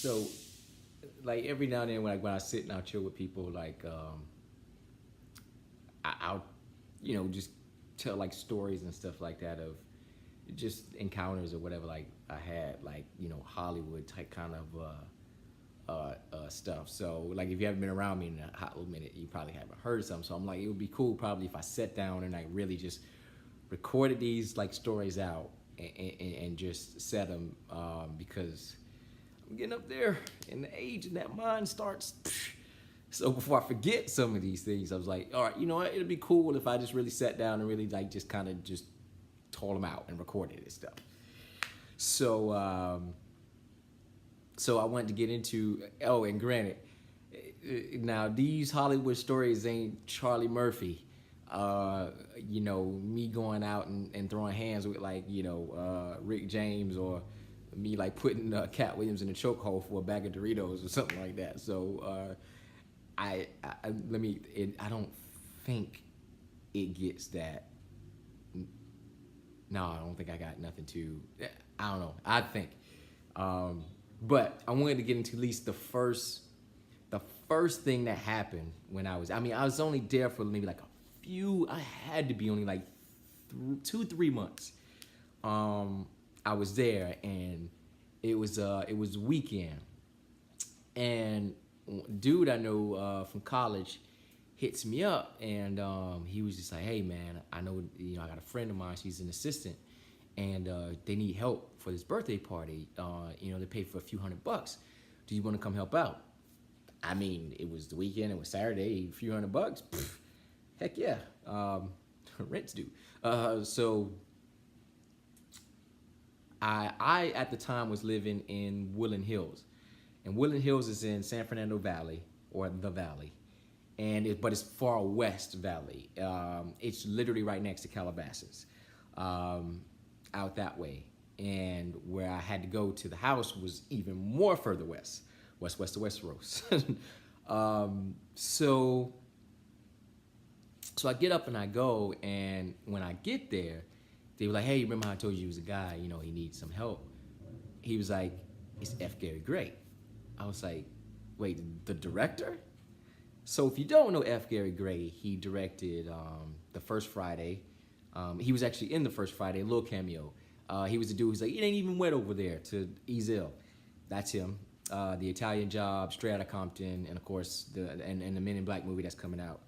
So like every now and then when I sit and I chill with people, like I'll just tell like stories and stuff like that of just encounters or whatever like I had, like Hollywood type kind of stuff. So like if you haven't been around me in a hot little minute, you probably haven't heard something. So I'm like, it would be cool probably if I sat down and I really just recorded these like stories out and just set them, because I'm getting up there in the age and that mind starts. So before I forget some of these things, I was like, all right, you know what? It'd be cool if I just really sat down and really like just kind of just told them out and recorded this stuff. So so I wanted to get into, oh, and granted, now these Hollywood stories ain't Charlie Murphy. Me going out and throwing hands with like, Rick James, or me like putting Cat Williams in a chokehold for a bag of Doritos or something like that. So I don't think it gets that. No, I don't think I got nothing to. I don't know. I think, but I wanted to get into at least the first thing that happened when I was. I mean, I was only there for maybe like a few. I had to be only like 2-3 months. I was there, and it was weekend, and dude I know from college hits me up, and he was just like, hey man, I know I got a friend of mine, she's an assistant, and they need help for this birthday party. They pay for a few $100. Do you want to come help out? I mean, it was the weekend, it was Saturday, a few $100. Pfft, heck yeah. Rent's due. So I at the time was living in Woodland Hills, and Woodland Hills is in San Fernando Valley, or the Valley, but it's far west Valley. It's literally right next to Calabasas, out that way. And where I had to go to the house was even more further west to Westeros. So I get up and I go, and when I get there, they were like, hey, remember how I told you he was a guy, he needs some help? He was like, it's F. Gary Gray. I was like, wait, the director? So if you don't know F. Gary Gray, he directed The First Friday. He was actually in The First Friday, a little cameo. He was the dude who's like, it ain't even wet over there, to Ezel. That's him. The Italian Job, Straight Outta Compton, and of course, the Men in Black movie that's coming out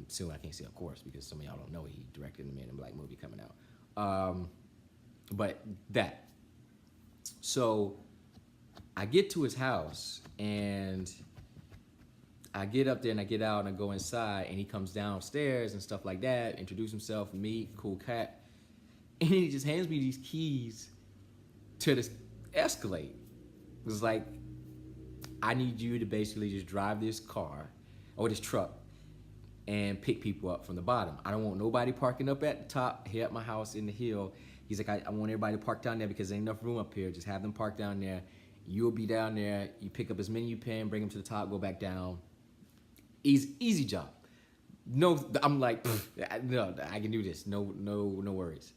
soon. I can't say of course because some of y'all don't know he directed the Men in Black movie coming out. But that. So I get to his house, and I get up there and I get out and I go inside, and he comes downstairs and stuff like that, introduce himself, me, cool cat, and he just hands me these keys to this Escalade. It was like, I need you to basically just drive this car or this truck and pick people up from the bottom. I don't want nobody parking up at the top here at my house in the hill. He's like, I want everybody to park down there because there ain't enough room up here. Just have them park down there. You'll be down there. You pick up as many you can, bring them to the top, go back down. Easy job. No, I'm like, no, I can do this. No worries.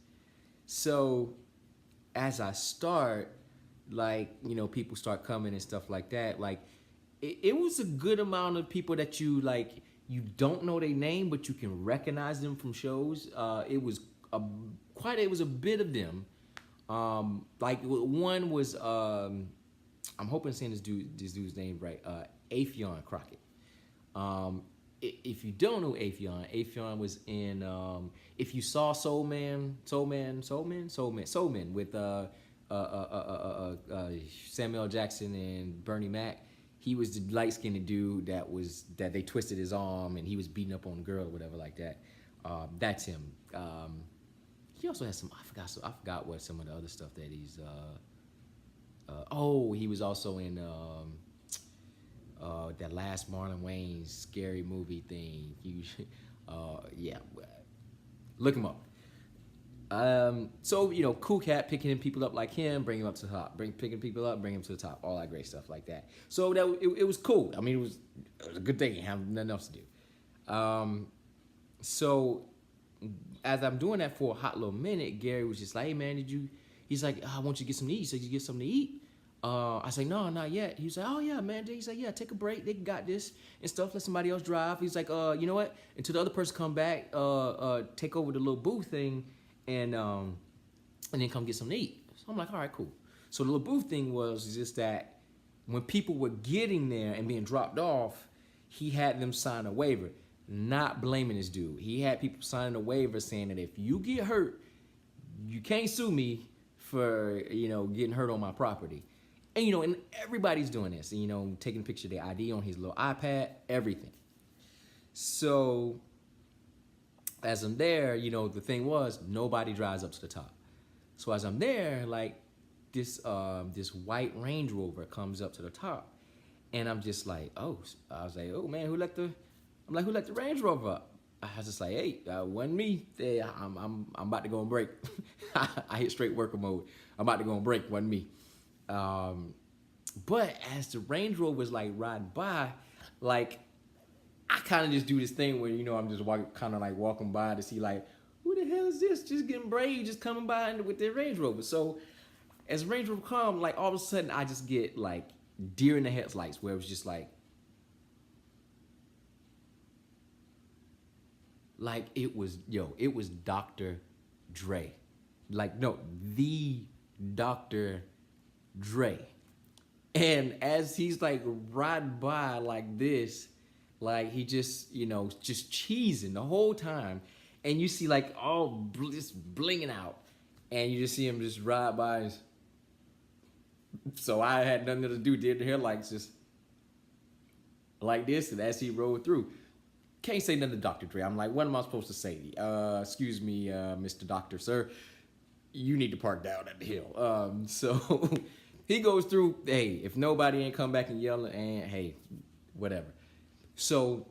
So as I start, like, people start coming and stuff like that. Like, it was a good amount of people that you don't know their name, but you can recognize them from shows. It was a bit of them. Like one was, I'm hoping I'm saying this dude's name right, Affion Crockett. If you don't know Affion was in, if you saw Soul Man with Samuel Jackson and Bernie Mac. He was the light-skinned dude that they twisted his arm and he was beating up on a girl or whatever like that. That's him. He also has some, I forgot what some of the other stuff that he's, he was also in that last Marlon Wayne's scary movie thing. Yeah, look him up. So cool cat, picking people up like him, bring him up to the top, picking people up, bring him to the top, all that great stuff like that. So it was cool. I mean, it was a good thing. You have nothing else to do. So as I'm doing that for a hot little minute, Gary was just like, hey man, he's like, I want you to get something to eat. So you get something to eat. I say, no, not yet. He's like, oh yeah, man. He's like, yeah, take a break. They got this and stuff. Let somebody else drive. He's like, you know what? Until the other person come back, take over the little booth thing, and then come get something to eat. So I'm like, all right, cool. So the little booth thing was just that when people were getting there and being dropped off, he had them sign a waiver, not blaming this dude. He had people signing a waiver saying that if you get hurt, you can't sue me for, getting hurt on my property. And, and everybody's doing this, taking a picture of their ID on his little iPad, everything. So as I'm there, the thing was, nobody drives up to the top. So as I'm there, like this white Range Rover comes up to the top, and I'm just like, oh, I was like, oh man, who let the Range Rover up? I was just like, hey, wasn't me. I'm about to go on break. I hit straight worker mode. I'm about to go on break. Wasn't me. But as the Range Rover was like riding by, like I kind of just do this thing where I'm just walking by to see like, who the hell is this? Just getting brave, just coming by with their Range Rover. So as the Range Rover come, like all of a sudden I just get like deer in the headlights, where it was just like it was Dr. Dre. Like, no, the Dr. Dre. And as he's like riding by like this, like he just, just cheesing the whole time. And you see like all just blinging out. And you just see him just ride by. So I had nothing to do, did the headlights just like this. And as he rode through, can't say nothing to Dr. Dre. I'm like, what am I supposed to say? Excuse me, Mr. Doctor, sir. You need to park down at the hill. So he goes through, hey, if nobody ain't come back and yelling, and hey, whatever. So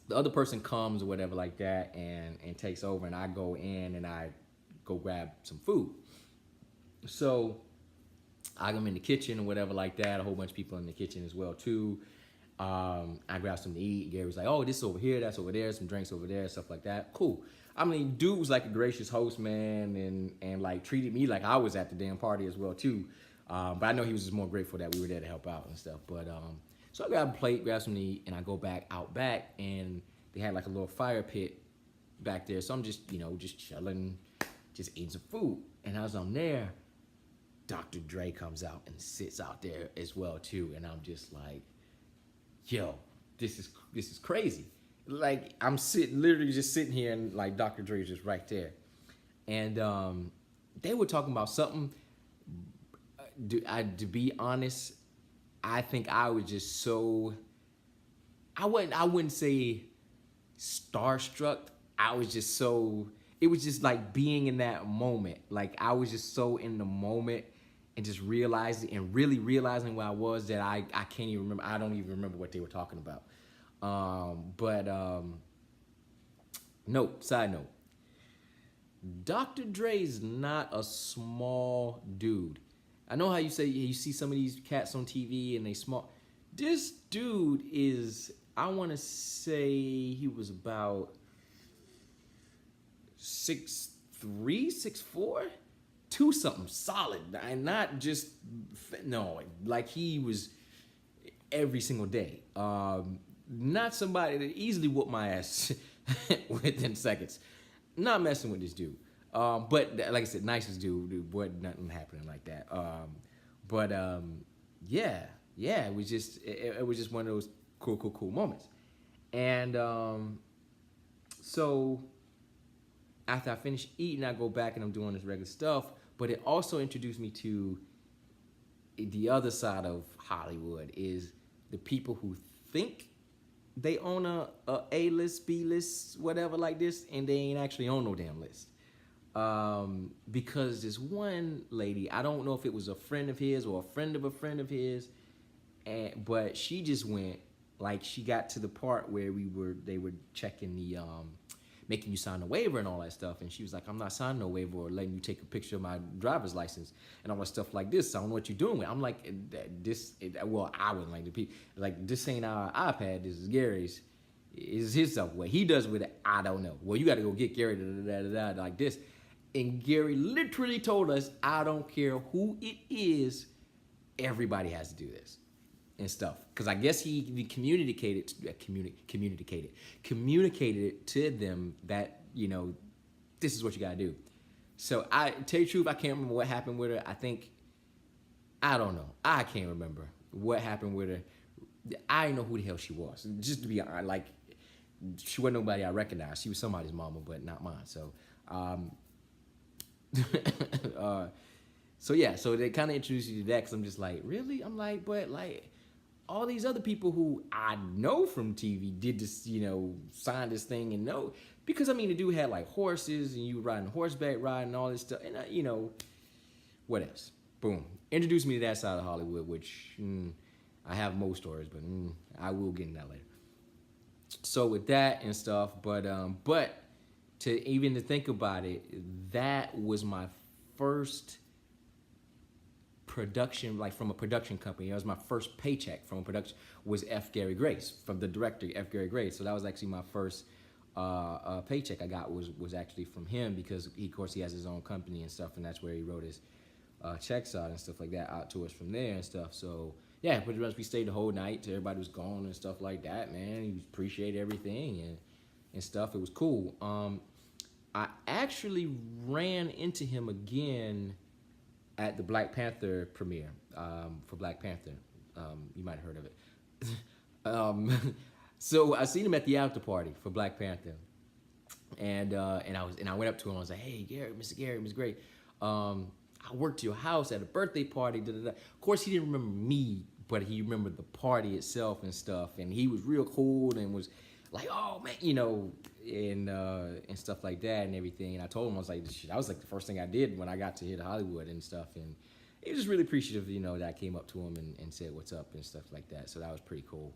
the other person comes or whatever like that and takes over, and I go in and I go grab some food. So I'm in the kitchen or whatever like that. A whole bunch of people in the kitchen as well too. I grabbed something to eat. Gary was like, oh, this is over here, that's over there, some drinks over there, stuff like that. Cool. I mean, dude was like a gracious host, man, and like treated me like I was at the damn party as well too. But I know he was just more grateful that we were there to help out and stuff. But so I grabbed a plate, grabbed something to eat, and I go out back, and they had like a little fire pit back there. So I'm just, just chilling, just eating some food. And as I'm there, Dr. Dre comes out and sits out there as well too. And I'm just like, yo, this is crazy. Like I'm literally just sitting here, and like Dr. Dre is just right there. And they were talking about something. To be honest, I think I was just so, I wouldn't say starstruck. I was just so, it was just like being in that moment. Like I was just so in the moment and just realizing where I was that I can't even remember. I don't even remember what they were talking about. Side note. Dr. Dre's not a small dude. I know how you say you see some of these cats on TV and they small. This dude is, I want to say he was about 6'3", 6'4", 2 something solid, and not just like he was every single day. Not somebody that easily whooped my ass within seconds. Not messing with this dude. But like I said, nicest dude. Wasn't nothing happening like that. Yeah. It was just one of those cool moments. And so after I finish eating, I go back and I'm doing this regular stuff. But it also introduced me to the other side of Hollywood, is the people who think they own a A-list, B-list, whatever like this, and they ain't actually on no damn list. Because this one lady, I don't know if it was a friend of his or a friend of his, but she just went, like she got to the part where they were checking the, making you sign a waiver and all that stuff, and she was like, I'm not signing no waiver or letting you take a picture of my driver's license and all that stuff like this. I don't know what you're doing with. I'm like, I wouldn't like the people, like this ain't our iPad, this is Gary's. Is his stuff. What he does with it, I don't know. Well, you got to go get Gary like this. And Gary literally told us, I don't care who it is, everybody has to do this and stuff. Because I guess he communicated it to them that, you know, this is what you gotta do. So I tell you the truth, I can't remember what happened with her. I don't know. I can't remember what happened with her. I didn't know who the hell she was. Just to be honest, like, she wasn't nobody I recognized. She was somebody's mama, but not mine. So, so yeah, so they kind of introduced you to that because I'm just like, really? I'm like, but like, all these other people who I know from TV did this, you know, sign this thing and know. Because, I mean, the dude had like horses and you riding horseback riding and all this stuff. And, you know, what else? Boom. Introduced me to that side of Hollywood, which I have most stories, but I will get into that later. So with that and stuff, but to think about it, that was my first production, like from a production company. That was my first paycheck from a production, was F. Gary Grace, from the director F. Gary Grace. So that was actually my first paycheck I got was actually from him, because of course he has his own company and stuff, and that's where he wrote his checks out and stuff like that out to us from there and stuff. So yeah, pretty much we stayed the whole night till everybody was gone and stuff like that, man. He appreciated everything and stuff. It was cool. I actually ran into him again at the Black Panther premiere for Black Panther. You might have heard of it. So I seen him at the after party for Black Panther, and I went up to him. I was like, "Hey, Gary, Mr. Gary, it was great. I worked to your house at a birthday party." Da, da, da. Of course, he didn't remember me, but he remembered the party itself and stuff. And he was real cool and was like, "Oh man," you know, and stuff like that and everything. And I told him, I was like, that was like the first thing I did when I got to hit Hollywood and stuff. And he was just really appreciative, you know, that I came up to him and said what's up and stuff like that. So that was pretty cool.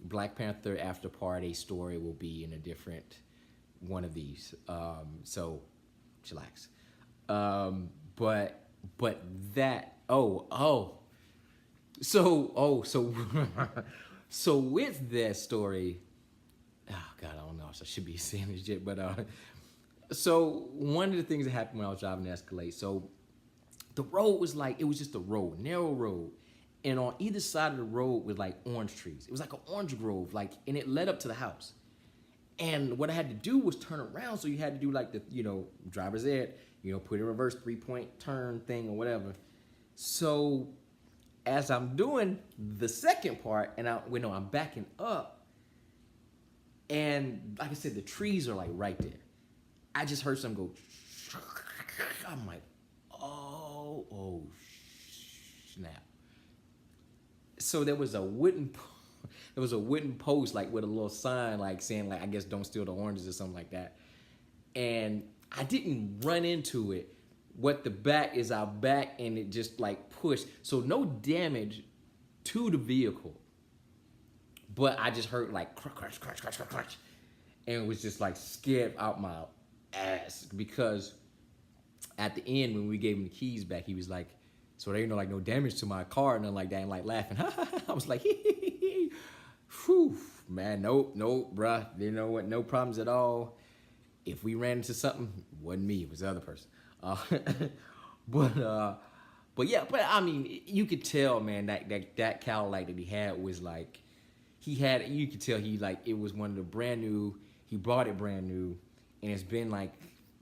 Black Panther after party story will be in a different one of these. So chillax. But that, so with that story, oh God, I don't know if I should be saying this shit, but so one of the things that happened when I was driving the Escalade, so the road was like, it was just a road, narrow road, and on either side of the road was like orange trees. It was like an orange grove, like, and it led up to the house. And what I had to do was turn around, so you had to do like the, you know, driver's ed, you know, put in reverse 3-point turn thing or whatever. So as I'm doing the second part, and I'm backing up, and like I said, the trees are like right there. I just heard something go. I'm like, oh snap. So there was a wooden post like with a little sign like saying like, I guess don't steal the oranges or something like that. And I didn't run into it. What the back is, our back, and it just like pushed. So no damage to the vehicle. But I just heard like crunch, and it was just like scared out my ass, because at the end when we gave him the keys back, he was like, so there ain't no damage to my car and nothing like that, and like laughing. I was like, whew, man, nope, bruh. You know what? No problems at all. If we ran into something, it wasn't me, it was the other person. But yeah, but I mean, you could tell, man, that Cadillac that he had was like, you could tell it was one of the brand new, he bought it brand new, and it's been like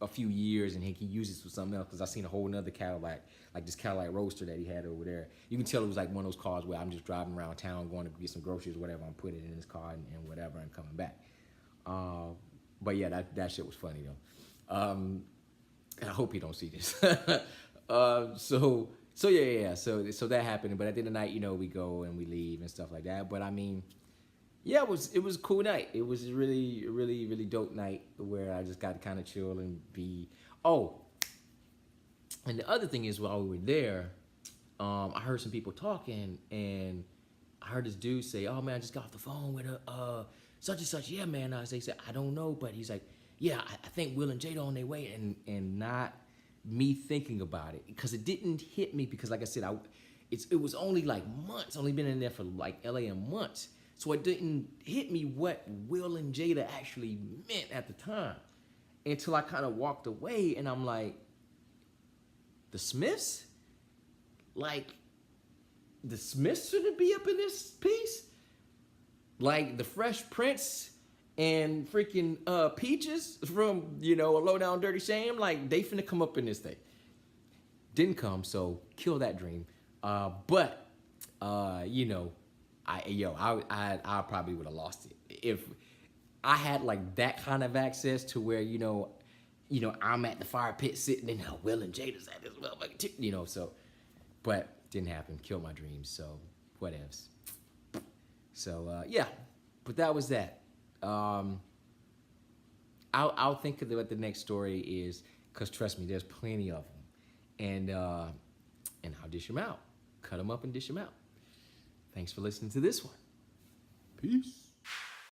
a few years, and he can use this for something else, because I seen a whole nother Cadillac, like this Cadillac Roadster that he had over there. You can tell it was like one of those cars where I'm just driving around town, going to get some groceries or whatever, I'm putting it in his car and whatever, and coming back. But yeah, that shit was funny though. And I hope he don't see this. So that happened. But at the end of the night, you know, we go and we leave and stuff like that. But I mean, yeah, it was a cool night. It was a really dope night where I just got to kind of chill and be. Oh, and the other thing is, while we were there, I heard some people talking, and I heard this dude say, "Oh man, I just got off the phone with such and such." Yeah, man. They said, "I don't know," but he's like, "Yeah, I think Will and Jada on their way," and not me thinking about it, because it didn't hit me, because like I said, it was only like months, only been in there for like LA in months, so it didn't hit me what Will and Jada actually meant at the time, until I kind of walked away, and I'm like, the Smiths, like, the Smiths shouldn't be up in this piece. Like the Fresh Prince and freaking Peaches from, you know, A Low Down Dirty Shame. Like, they finna come up in this thing. Didn't come, so kill that dream. But you know, I probably would have lost it if I had like that kind of access to where, you know, I'm at the fire pit sitting in Will and Jada's at this motherfucking, you know, so, but didn't happen. Killed my dreams, so whatevs. So yeah, but that was that. I'll think of what the next story is, because trust me, there's plenty of them, and I'll dish them out, cut them up and dish them out. Thanks for listening to this one. Peace.